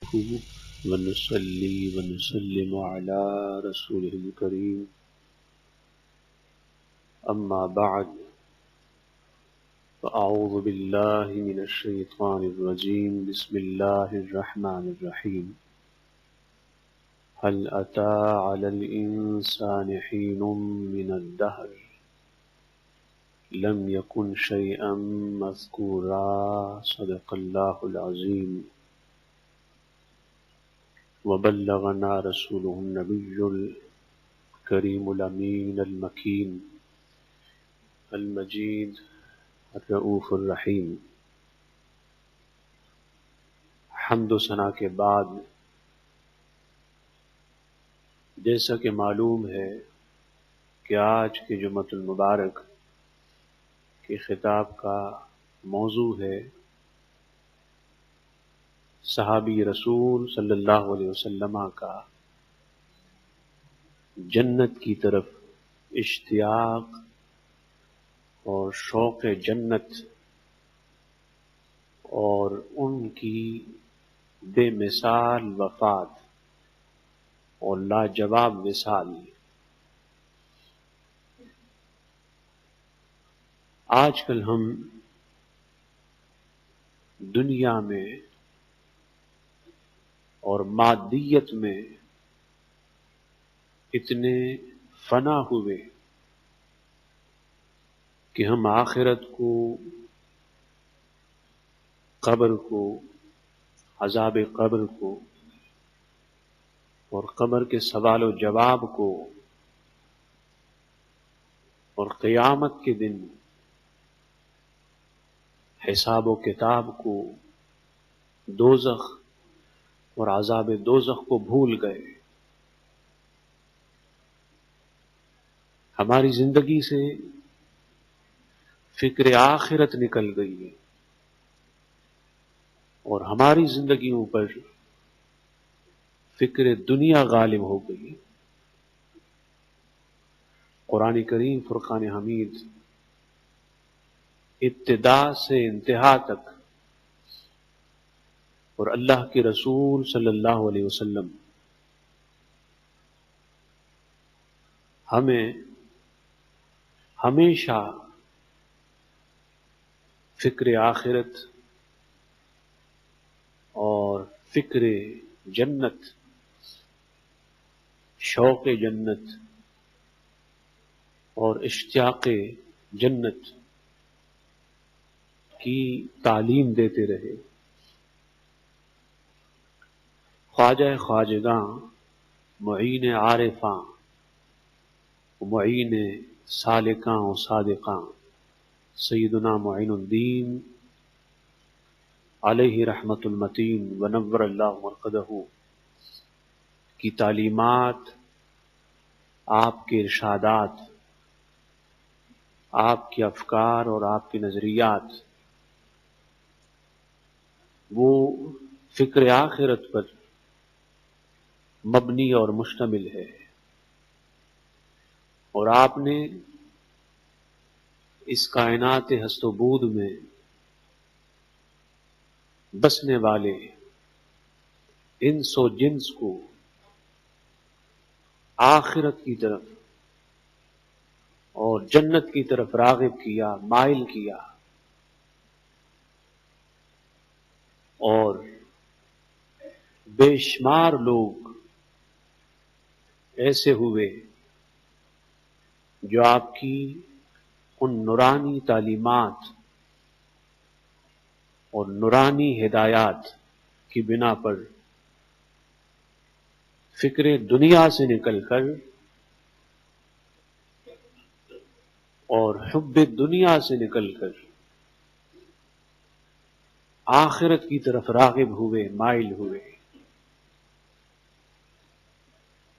نحمده ونصلي ونسلم على رسوله الكريم أما بعد فأعوذ بالله من الشيطان الرجيم بسم الله الرحمن الرحيم هل أتى على الإنسان حين من الدهر لم يكن شيئا مذكورا صدق الله العظيم وبلغنا رسوله النبي الكريم الأمين المكين المجيد الرؤوف الرحیم۔ حمد و ثنا کے بعد جیسا کہ معلوم ہے کہ آج کے جمعۃ المبارک کے خطاب کا موضوع ہے صحابی رسول صلی اللہ علیہ وسلم کا جنت کی طرف اشتیاق اور شوق جنت اور ان کی بے مثال وفات اور لاجواب وصال۔ آج کل ہم دنیا میں اور مادیت میں اتنے فنا ہوئے کہ ہم آخرت کو، قبر کو، عذاب قبر کو اور قبر کے سوال و جواب کو اور قیامت کے دن حساب و کتاب کو، دوزخ اور عذاب دوزخ کو بھول گئے۔ ہماری زندگی سے فکر آخرت نکل گئی ہے اور ہماری زندگیوں پر فکر دنیا غالب ہو گئی۔ قرآن کریم فرقان حمید ابتدا سے انتہا تک اور اللہ کے رسول صلی اللہ علیہ وسلم ہمیں ہمیشہ فکر آخرت اور فکر جنت، شوق جنت اور اشتیاق جنت کی تعلیم دیتے رہے۔ خواجہ خواجگاں، معین عارفاں، معین سالکاں و صادقاں سیدنا معین الدین علیہ رحمت المتین ونور اللہ مرقدہ کی تعلیمات، آپ کے ارشادات، آپ کے افکار اور آپ کے نظریات، وہ فکر آخرت پر مبنی اور مشتمل ہے، اور آپ نے اس کائنات ہست و بود میں بسنے والے انس و جنس کو آخرت کی طرف اور جنت کی طرف راغب کیا، مائل کیا، اور بے شمار لوگ ایسے ہوئے جو آپ کی ان نورانی تعلیمات اور نورانی ہدایات کی بنا پر فکر دنیا سے نکل کر اور حب دنیا سے نکل کر آخرت کی طرف راغب ہوئے، مائل ہوئے۔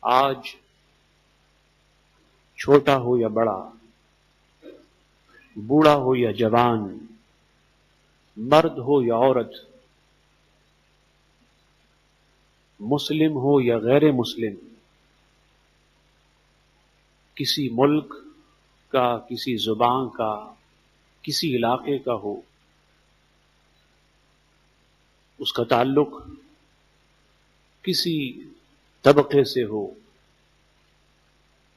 آج چھوٹا ہو یا بڑا، بوڑھا ہو یا جوان، مرد ہو یا عورت، مسلم ہو یا غیر مسلم، کسی ملک کا، کسی زبان کا، کسی علاقے کا ہو، اس کا تعلق کسی طبقے سے ہو،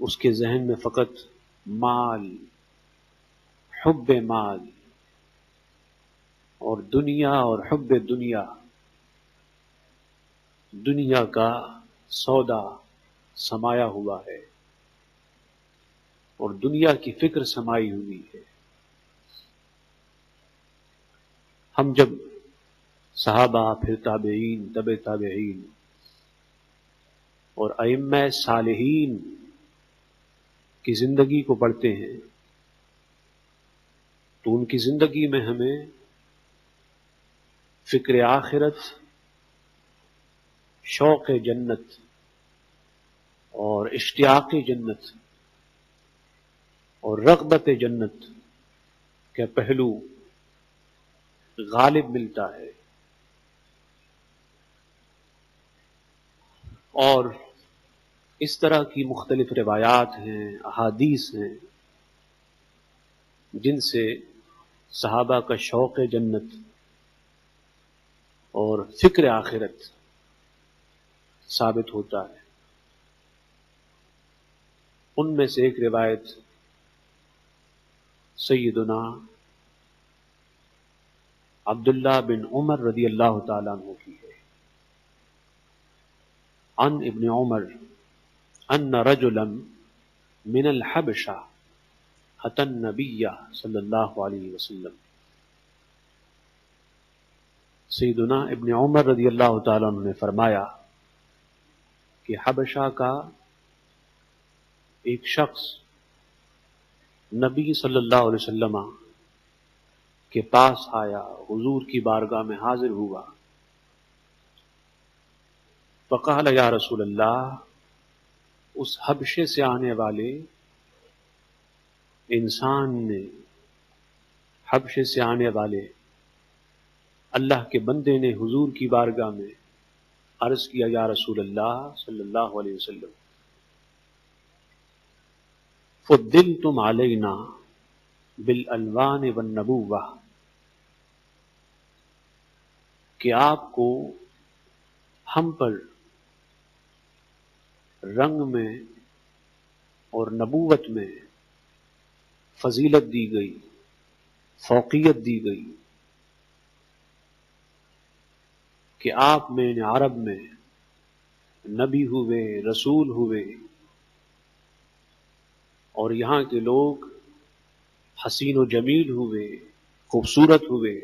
اس کے ذہن میں فقط مال، حب مال اور دنیا اور حب دنیا، دنیا کا سودا سمایا ہوا ہے اور دنیا کی فکر سمائی ہوئی ہے۔ ہم جب صحابہ، پھر تابعین، تبع تابعین اور ائمہ صالحین کی زندگی کو پڑھتے ہیں تو ان کی زندگی میں ہمیں فکر آخرت، شوق جنت اور اشتیاق جنت اور رغبت جنت کا پہلو غالب ملتا ہے، اور اس طرح کی مختلف روایات ہیں، احادیث ہیں، جن سے صحابہ کا شوق جنت اور فکر آخرت ثابت ہوتا ہے۔ ان میں سے ایک روایت سیدنا عبداللہ بن عمر رضی اللہ تعالیٰ عنہ کی ہے۔ عن ابن عمر ان رجلا من الحبشہ اتى النبی صلی اللہ علیہ وسلم۔ سیدنا ابن عمر رضی اللہ تعالیٰ عنہ نے فرمایا کہ حبشہ کا ایک شخص نبی صلی اللہ علیہ وسلم کے پاس آیا، حضور کی بارگاہ میں حاضر ہوا۔ فقال یا رسول اللہ، اس حبشے سے آنے والے انسان نے، حبشے سے آنے والے اللہ کے بندے نے حضور کی بارگاہ میں عرض کیا، یا رسول اللہ صلی اللہ علیہ وسلم، فضلتم علینا بالالوان والنبوہ، کہ آپ کو ہم پر رنگ میں اور نبوت میں فضیلت دی گئی، فوقیت دی گئی، کہ آپ میں عرب میں نبی ہوئے، رسول ہوئے، اور یہاں کے لوگ حسین و جمیل ہوئے، خوبصورت ہوئے،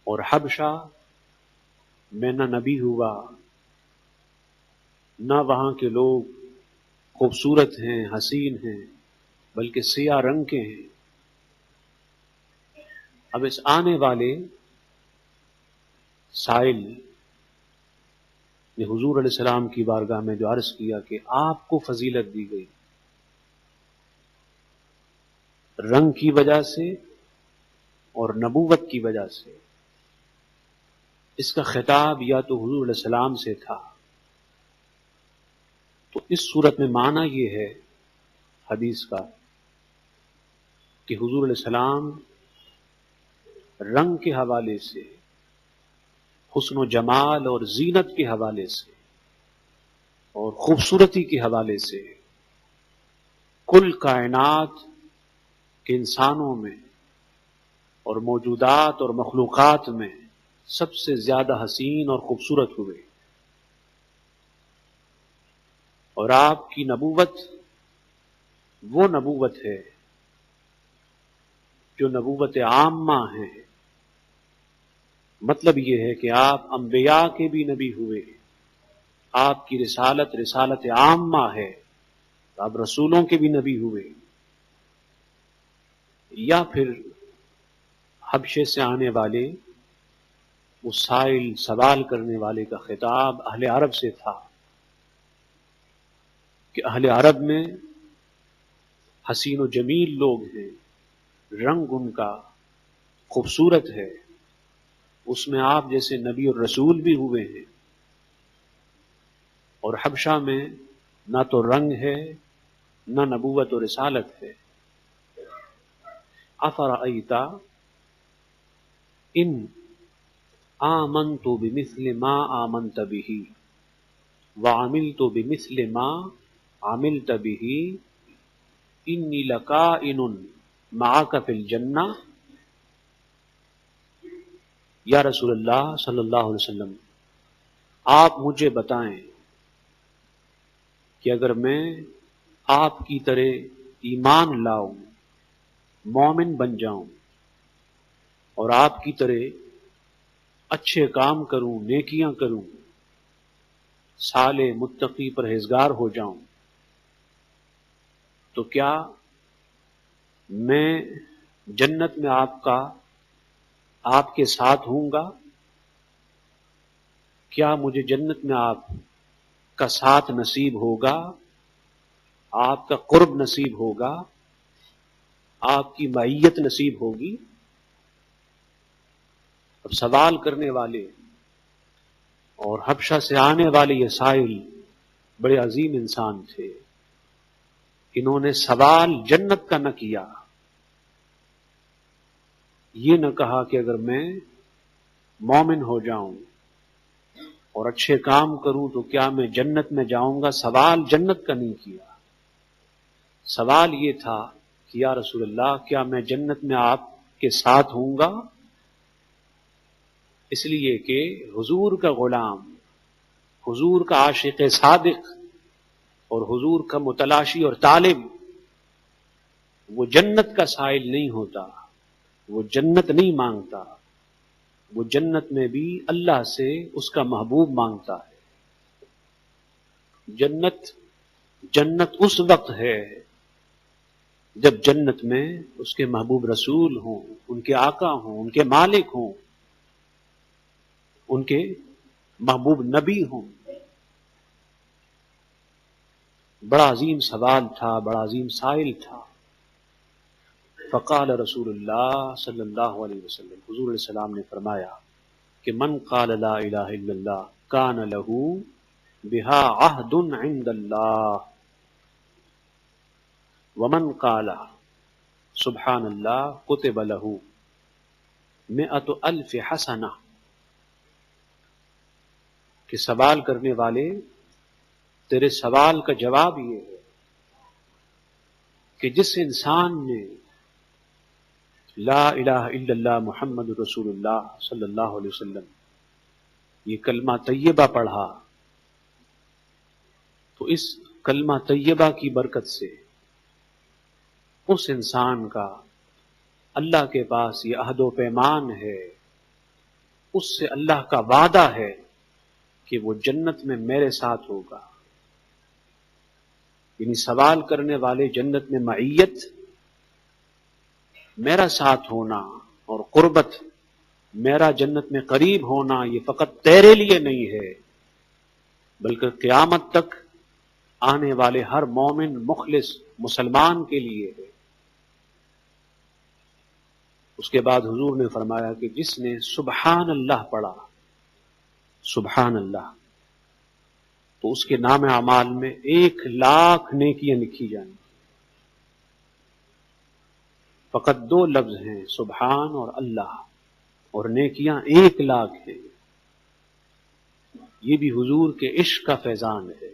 اور حبشہ میں نہ نبی ہوا، نہ وہاں کے لوگ خوبصورت ہیں، حسین ہیں، بلکہ سیاہ رنگ کے ہیں۔ اب اس آنے والے سائل نے حضور علیہ السلام کی بارگاہ میں جو عرض کیا کہ آپ کو فضیلت دی گئی رنگ کی وجہ سے اور نبوت کی وجہ سے، اس کا خطاب یا تو حضور علیہ السلام سے تھا، تو اس صورت میں معنی یہ ہے حدیث کا کہ حضور علیہ السلام رنگ کے حوالے سے، حسن و جمال اور زینت کے حوالے سے اور خوبصورتی کے حوالے سے کل کائنات کے انسانوں میں اور موجودات اور مخلوقات میں سب سے زیادہ حسین اور خوبصورت ہوئے، اور آپ کی نبوت وہ نبوت ہے جو نبوت عامہ ہے۔ مطلب یہ ہے کہ آپ انبیاء کے بھی نبی ہوئے، آپ کی رسالت رسالت عامہ ہے، آپ رسولوں کے بھی نبی ہوئے۔ یا پھر حبشے سے آنے والے وہ سائل، سوال کرنے والے کا خطاب اہل عرب سے تھا کہ اہل عرب میں حسین و جمیل لوگ ہیں، رنگ ان کا خوبصورت ہے، اس میں آپ جیسے نبی اور رسول بھی ہوئے ہیں، اور حبشہ میں نہ تو رنگ ہے نہ نبوت و رسالت ہے۔ افرأیت ان آمنت بمثل ما آمنت به وعملت بمثل ما عملت به انی لکائن معک فی الجنہ. یا رسول اللہ صلی اللہ علیہ وسلم، آپ مجھے بتائیں کہ اگر میں آپ کی طرح ایمان لاؤں، مومن بن جاؤں، اور آپ کی طرح اچھے کام کروں، نیکیاں کروں، صالح متقی پرہیزگار ہو جاؤں، تو کیا میں جنت میں آپ کے ساتھ ہوں گا؟ کیا مجھے جنت میں آپ کا ساتھ نصیب ہوگا، آپ کا قرب نصیب ہوگا، آپ کی معیت نصیب ہوگی؟ اب سوال کرنے والے اور حبشہ سے آنے والے یہ سائل بڑے عظیم انسان تھے. انہوں نے سوال جنت کا نہ کیا، یہ نہ کہا کہ اگر میں مومن ہو جاؤں اور اچھے کام کروں تو کیا میں جنت میں جاؤں گا. سوال جنت کا نہیں کیا، سوال یہ تھا کہ یا رسول اللہ کیا میں جنت میں آپ کے ساتھ ہوں گا؟ اس لیے کہ حضور کا غلام، حضور کا عاشق صادق اور حضور کا متلاشی اور طالب، وہ جنت کا سائل نہیں ہوتا، وہ جنت نہیں مانگتا، وہ جنت میں بھی اللہ سے اس کا محبوب مانگتا ہے. جنت اس وقت ہے جب جنت میں اس کے محبوب رسول ہوں، ان کے آقا ہوں، ان کے مالک ہوں، ان کے محبوب نبی ہوں. بڑا عظیم سوال تھا، بڑا عظیم سائل تھا. فقال رسول اللہ صلی اللہ علیہ وسلم، حضور علیہ السلام نے فرمایا کہ من قال لا الہ الا اللہ کان لہ بہا عہد عند اللہ ومن قال سبحان اللہ کتب لہ مئۃ الف حسنہ. کہ سوال کرنے والے، تیرے سوال کا جواب یہ ہے کہ جس انسان نے لا الہ الا اللہ محمد رسول اللہ صلی اللہ علیہ وسلم یہ کلمہ طیبہ پڑھا، تو اس کلمہ طیبہ کی برکت سے اس انسان کا اللہ کے پاس یہ عہد و پیمان ہے، اس سے اللہ کا وعدہ ہے کہ وہ جنت میں میرے ساتھ ہوگا. یعنی سوال کرنے والے، جنت میں معیت، میرا ساتھ ہونا اور قربت، میرا جنت میں قریب ہونا، یہ فقط تیرے لیے نہیں ہے بلکہ قیامت تک آنے والے ہر مومن مخلص مسلمان کے لیے ہے. اس کے بعد حضور نے فرمایا کہ جس نے سبحان اللہ پڑھا، سبحان اللہ، تو اس کے نام اعمال میں 1,00,000 نیکیاں لکھی جائیں گی. فقط 2 لفظ ہیں، سبحان اور اللہ، اور نیکیاں 1,00,000 ہیں. یہ بھی حضور کے عشق کا فیضان ہے.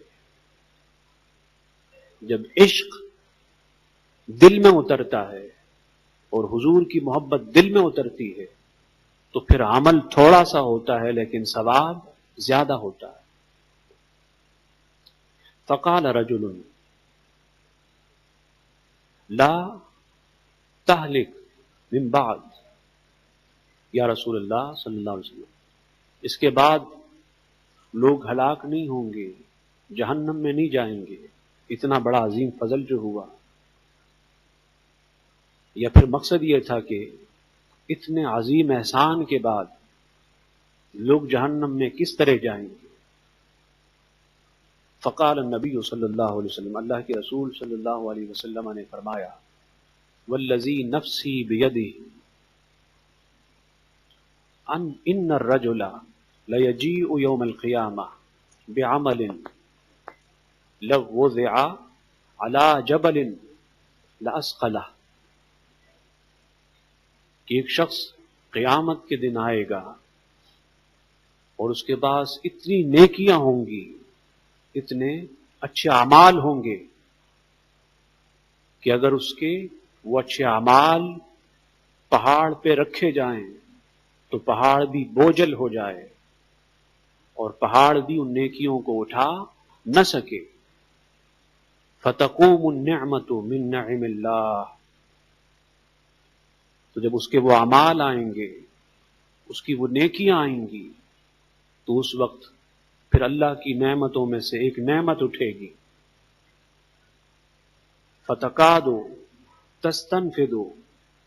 جب عشق دل میں اترتا ہے اور حضور کی محبت دل میں اترتی ہے تو پھر عمل تھوڑا سا ہوتا ہے لیکن ثواب زیادہ ہوتا ہے. فقال رجل لا تہلک من بعد. یا رسول اللہ صلی اللہ علیہ وسلم، اس کے بعد لوگ ہلاک نہیں ہوں گے، جہنم میں نہیں جائیں گے، اتنا بڑا عظیم فضل جو ہوا. یا پھر مقصد یہ تھا کہ اتنے عظیم احسان کے بعد لوگ جہنم میں کس طرح جائیں گے. فقال النبی صلی اللہ علیہ وسلم، اللہ کے رسول صلی اللہ علیہ وسلم نے فرمایا والذی نفسی بیدہ ان الرجل لیجیء یوم القیامہ بعمل لو وضع علی جبل لاسقلہ. کہ ایک شخص قیامت کے دن آئے گا اور اس کے پاس اتنی نیکیاں ہوں گی، اتنے اچھے اعمال ہوں گے کہ اگر اس کے وہ اچھے اعمال پہاڑ پہ رکھے جائیں تو پہاڑ بھی بوجھل ہو جائے اور پہاڑ بھی ان نیکیوں کو اٹھا نہ سکے۔ فَتَقُومُ النِّعْمَةُ مِن نَعِمِ اللَّهِ، تو جب اس کے وہ اعمال آئیں گے، اس کی وہ نیکیاں آئیں گی، تو اس وقت پھر اللہ کی نعمتوں میں سے ایک نعمت اٹھے گی۔ فَتَكَادُ تَسْتَنْفِدُ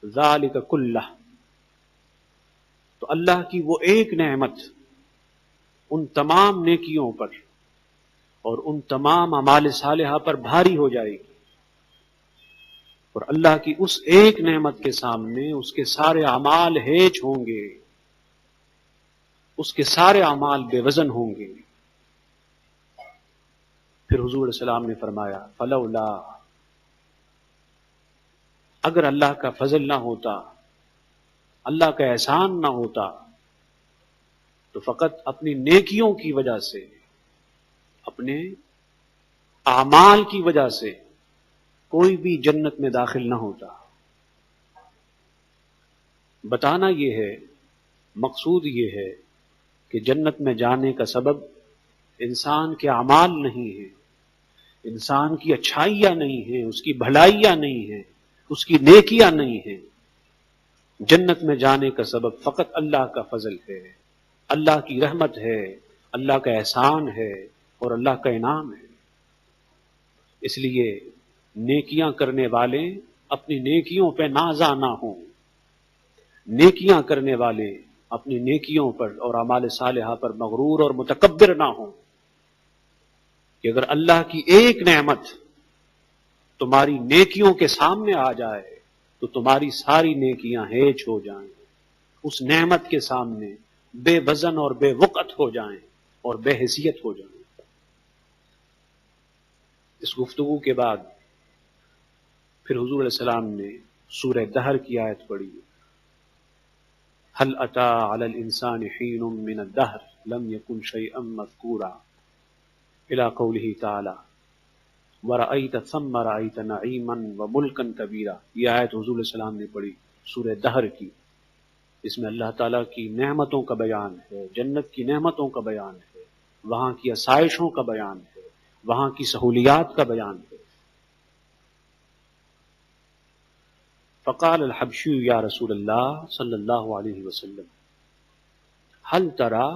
ذَلِكَ كُلَّهُ، تو اللہ کی وہ ایک نعمت ان تمام نیکیوں پر اور ان تمام اعمال صالحہ پر بھاری ہو جائے گی، اور اللہ کی اس ایک نعمت کے سامنے اس کے سارے اعمال ہیچ ہوں گے، اس کے سارے اعمال بے وزن ہوں گے۔ پھر حضور علیہ السلام نے فرمایا فلولا، اگر اللہ کا فضل نہ ہوتا، اللہ کا احسان نہ ہوتا، تو فقط اپنی نیکیوں کی وجہ سے، اپنے اعمال کی وجہ سے کوئی بھی جنت میں داخل نہ ہوتا۔ بتانا یہ ہے، مقصود یہ ہے کہ جنت میں جانے کا سبب انسان کے اعمال نہیں ہے، انسان کی اچھائیاں نہیں ہیں، اس کی بھلائیاں نہیں ہیں، اس کی نیکیاں نہیں ہیں۔ جنت میں جانے کا سبب فقط اللہ کا فضل ہے، اللہ کی رحمت ہے، اللہ کا احسان ہے اور اللہ کا انعام ہے۔ اس لیے نیکیاں کرنے والے اپنی نیکیوں پہ نازا نہ ہوں، نیکیاں کرنے والے اپنی نیکیوں پر اور اعمال صالحہ پر مغرور اور متکبر نہ ہوں، کہ اگر اللہ کی ایک نعمت تمہاری نیکیوں کے سامنے آ جائے تو تمہاری ساری نیکیاں ہیچ ہو جائیں، اس نعمت کے سامنے بے وزن اور بے وقت ہو جائیں اور بے حیثیت ہو جائیں۔ اس گفتگو کے بعد پھر حضور علیہ السلام نے سورہ دہر کی آیت پڑھی، هل اتى على الانسان حين من الدهر لم يكن شيئا مذكورا، الى قوله تعالی ورأيت ثم رأيت نعيما وملكا كبيرا۔ یہ آیت حضور علیہ السلام نے پڑھی سورہ دہر کی، اس میں اللہ تعالیٰ کی نعمتوں کا بیان ہے، جنت کی نعمتوں کا بیان ہے، وہاں کی آسائشوں کا بیان ہے، وہاں کی سہولیات کا بیان ہے۔ فقال الحبشی یا رسول اللہ صلی اللہ علیہ وسلم هل ترى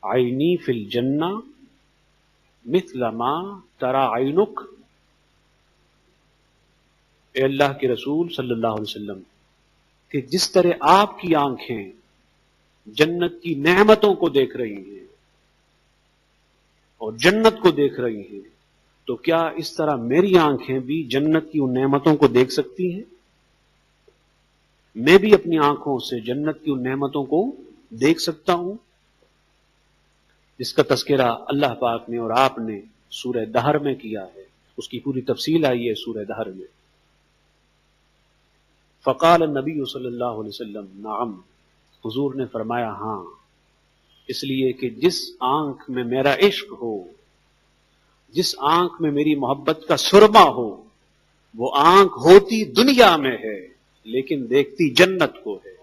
عینی فی الجنہ مثل ما ترى عینک، اے اللہ کے رسول صلی اللہ علیہ وسلم، کہ جس طرح آپ کی آنکھیں جنت کی نعمتوں کو دیکھ رہی ہیں اور جنت کو دیکھ رہی ہیں، تو کیا اس طرح میری آنکھیں بھی جنت کی ان نعمتوں کو دیکھ سکتی ہیں؟ میں بھی اپنی آنکھوں سے جنت کی ان نعمتوں کو دیکھ سکتا ہوں، جس کا تذکرہ اللہ پاک نے اور آپ نے سورہ دہر میں کیا ہے، اس کی پوری تفصیل آئی ہے سورہ دہر میں۔ فقال النبی صلی اللہ علیہ وسلم نعم، حضور نے فرمایا ہاں، اس لیے کہ جس آنکھ میں میرا عشق ہو، جس آنکھ میں میری محبت کا سرما ہو، وہ آنکھ ہوتی دنیا میں ہے لیکن دیکھتی جنت کو ہے،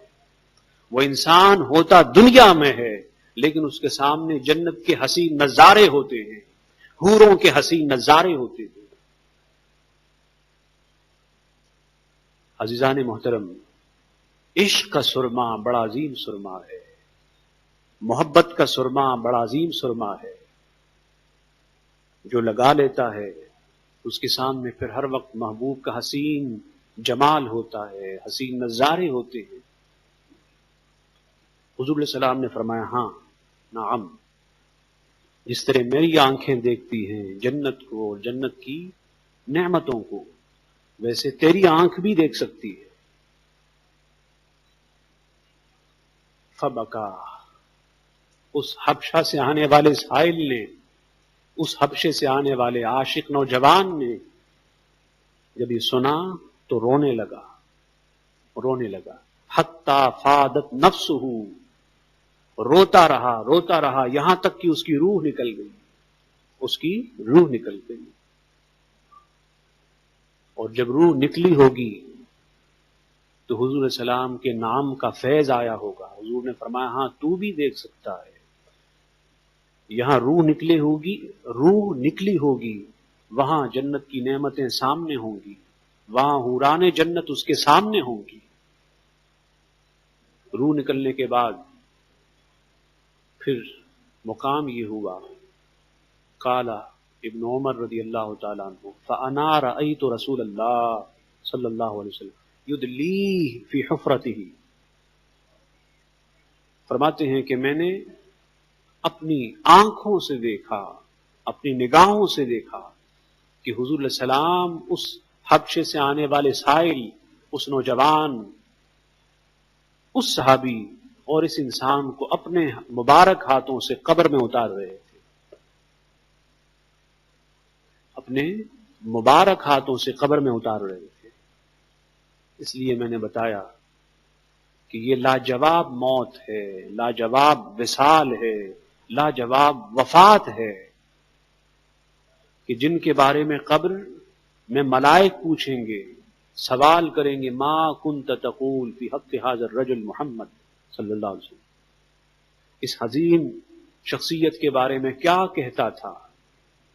وہ انسان ہوتا دنیا میں ہے لیکن اس کے سامنے جنت کے حسین نظارے ہوتے ہیں، حوروں کے حسین نظارے ہوتے ہیں۔ عزیزان محترم، عشق کا سرما بڑا عظیم سرما ہے، محبت کا سرما بڑا عظیم سرما ہے، جو لگا لیتا ہے اس کے سامنے پھر ہر وقت محبوب کا حسین جمال ہوتا ہے، حسین نظارے ہوتے ہیں۔ حضور علیہ السلام نے فرمایا ہاں نعم، جس طرح میری آنکھیں دیکھتی ہیں جنت کو، جنت کی نعمتوں کو، ویسے تیری آنکھ بھی دیکھ سکتی ہے۔ فبکا، اس حبشہ سے آنے والے سائل نے، اس حبشے سے آنے والے عاشق نوجوان نے جب یہ سنا تو رونے لگا، رونے لگا، حتی فادت نفسہ، روتا رہا یہاں تک کہ اس کی روح نکل گئی، اس کی روح نکل گئی. اور جب روح نکلی ہوگی تو حضور علیہ السلام کے نام کا فیض آیا ہوگا. حضور نے فرمایا ہاں تو بھی دیکھ سکتا ہے. یہاں روح نکلی ہوگی، وہاں جنت کی نعمتیں سامنے ہوں گی، وہاں حوران جنت اس کے سامنے ہوں گی. روح نکلنے کے بعد پھر مقام یہ ہوا، قال ابن عمر رضی اللہ تعالیٰ عنہ فانا رأیت رسول اللہ صلی اللہ علیہ وسلم یدلی فی حفرتہ. فرماتے ہیں کہ میں نے اپنی آنکھوں سے دیکھا، اپنی نگاہوں سے دیکھا کہ حضور علیہ السلام اس حبشے سے آنے والے سائل، اس نوجوان، اس صحابی اور اس انسان کو اپنے مبارک ہاتھوں سے قبر میں اتار رہے تھے. اپنے مبارک ہاتھوں سے قبر میں اتار رہے تھے. اس لیے میں نے بتایا کہ یہ لاجواب موت ہے، لاجواب وصال ہے، لاجواب وفات ہے کہ جن کے بارے میں قبر میں ملائک پوچھیں گے، سوال کریں گے ما کنت تقول فی حق ھذا الرجل محمد صلی اللہ علیہ وسلم. اس عظیم شخصیت کے بارے میں کیا کہتا تھا،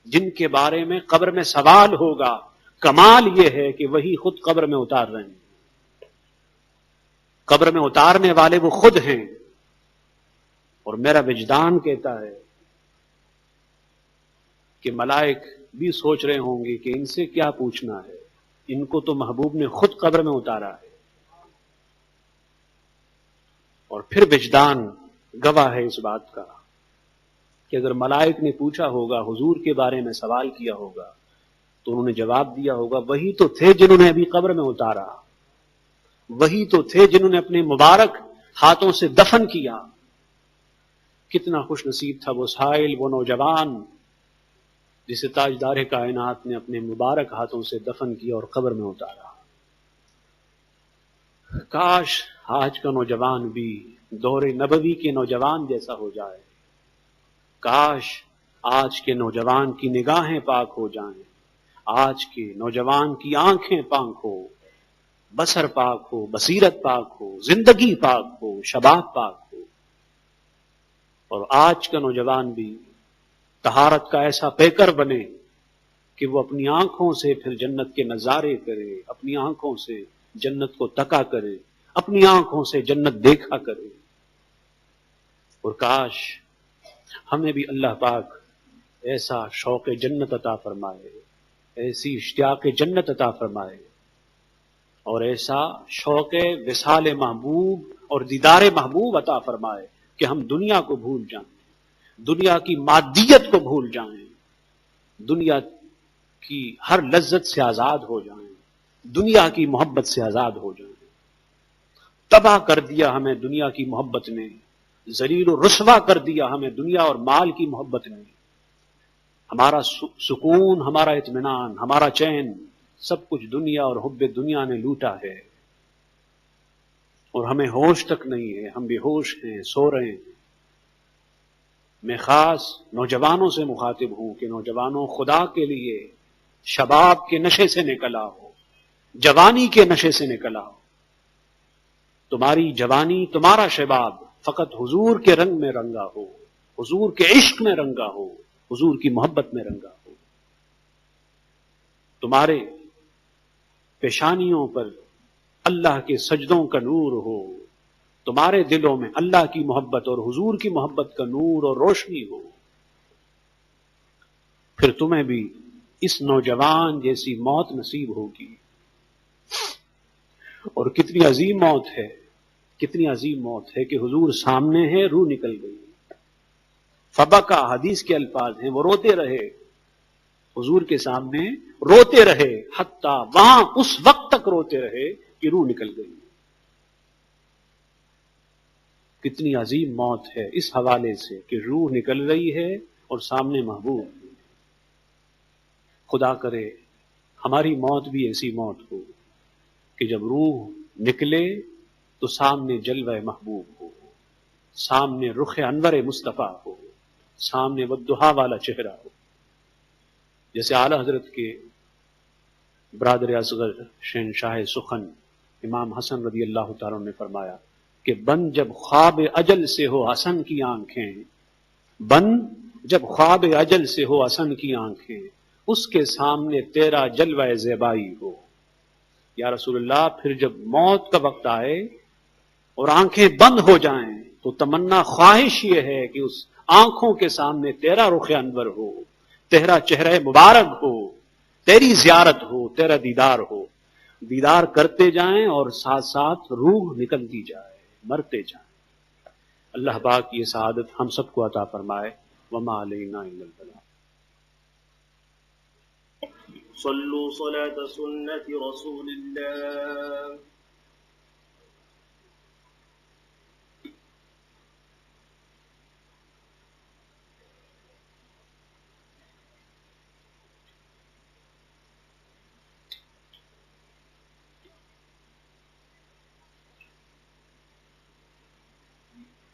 جن کے بارے میں قبر میں سوال ہوگا. کمال یہ ہے کہ وہی خود قبر میں اتار رہے ہیں، قبر میں اتارنے والے وہ خود ہیں. اور میرا وجدان کہتا ہے کہ ملائک بھی سوچ رہے ہوں گے کہ ان سے کیا پوچھنا ہے، ان کو تو محبوب نے خود قبر میں اتارا ہے. اور پھر وجدان گواہ ہے اس بات کا کہ اگر ملائک نے پوچھا ہوگا، حضور کے بارے میں سوال کیا ہوگا، تو انہوں نے جواب دیا ہوگا وہی تو تھے جنہوں نے ابھی قبر میں اتارا، وہی تو تھے جنہوں نے اپنے مبارک ہاتھوں سے دفن کیا. کتنا خوش نصیب تھا وہ سائل، وہ نوجوان جسے تاجدار کائنات نے اپنے مبارک ہاتھوں سے دفن کیا اور قبر میں اتارا. کاش آج کا نوجوان بھی دور نبوی کے نوجوان جیسا ہو جائے. کاش آج کے نوجوان کی نگاہیں پاک ہو جائیں، آج کے نوجوان کی آنکھیں پاک ہو، بصر پاک ہو، بصیرت پاک ہو، زندگی پاک ہو، شباب پاک ہو. اور آج کا نوجوان بھی طہارت کا ایسا پیکر بنے کہ وہ اپنی آنکھوں سے پھر جنت کے نظارے کرے، اپنی آنکھوں سے جنت کو تکا کرے، اپنی آنکھوں سے جنت دیکھا کرے. اور کاش ہمیں بھی اللہ پاک ایسا شوق جنت عطا فرمائے، ایسی اشتیاق جنت عطا فرمائے، اور ایسا شوق وصال محبوب اور دیدار محبوب عطا فرمائے کہ ہم دنیا کو بھول جائیں، دنیا کی مادیت کو بھول جائیں، دنیا کی ہر لذت سے آزاد ہو جائیں، دنیا کی محبت سے آزاد ہو جائیں. تباہ کر دیا ہمیں دنیا کی محبت نے، ذلیل و رسوا کر دیا ہمیں دنیا اور مال کی محبت نے. ہمارا سکون، ہمارا اطمینان، ہمارا چین سب کچھ دنیا اور حب دنیا نے لوٹا ہے. اور ہمیں ہوش تک نہیں ہے، ہم بے ہوش ہیں، سو رہے ہیں. میں خاص نوجوانوں سے مخاطب ہوں کہ نوجوانوں خدا کے لیے شباب کے نشے سے نکل آؤ، جوانی کے نشے سے نکل آؤ. تمہاری جوانی، تمہارا شباب فقط حضور کے رنگ میں رنگا ہو، حضور کے عشق میں رنگا ہو، حضور کی محبت میں رنگا ہو. تمہارے پیشانیوں پر اللہ کے سجدوں کا نور ہو، تمہارے دلوں میں اللہ کی محبت اور حضور کی محبت کا نور اور روشنی ہو. پھر تمہیں بھی اس نوجوان جیسی موت نصیب ہوگی. اور کتنی عظیم موت ہے، کتنی عظیم موت ہے کہ حضور سامنے ہے، روح نکل گئی. فبکا حدیث کے الفاظ ہیں، وہ روتے رہے حضور کے سامنے، روتے رہے حتی وہاں اس وقت تک روتے رہے کہ روح نکل گئی. کتنی عظیم موت ہے اس حوالے سے کہ روح نکل رہی ہے اور سامنے محبوب. خدا کرے ہماری موت بھی ایسی موت ہو کہ جب روح نکلے تو سامنے جلوہ محبوب ہو، سامنے رخ انور مصطفیٰ ہو، سامنے والضحیٰ والا چہرہ ہو. جیسے اعلی حضرت کے برادر اصغر شہنشاہ سخن امام حسن رضی اللہ تعالیٰ نے فرمایا کہ بند جب خواب اجل سے ہو حسن کی آنکھیں، بند جب خواب اجل سے ہو حسن کی آنکھیں، اس کے سامنے تیرا جلوہ زیبائی ہو. یا رسول اللہ، پھر جب موت کا وقت آئے اور آنکھیں بند ہو جائیں تو تمنا خواہش یہ ہے کہ اس آنکھوں کے سامنے تیرا رخ انور ہو، تیرا چہرہ مبارک ہو، تیری زیارت ہو، تیرا دیدار ہو. دیدار کرتے جائیں اور ساتھ ساتھ روح نکلتی جائے، مرتے جائیں. اللہ پاک یہ سعادت ہم سب کو عطا فرمائے. وما علینا الا البلاغ. صلوا صلاة سنة رسول الله.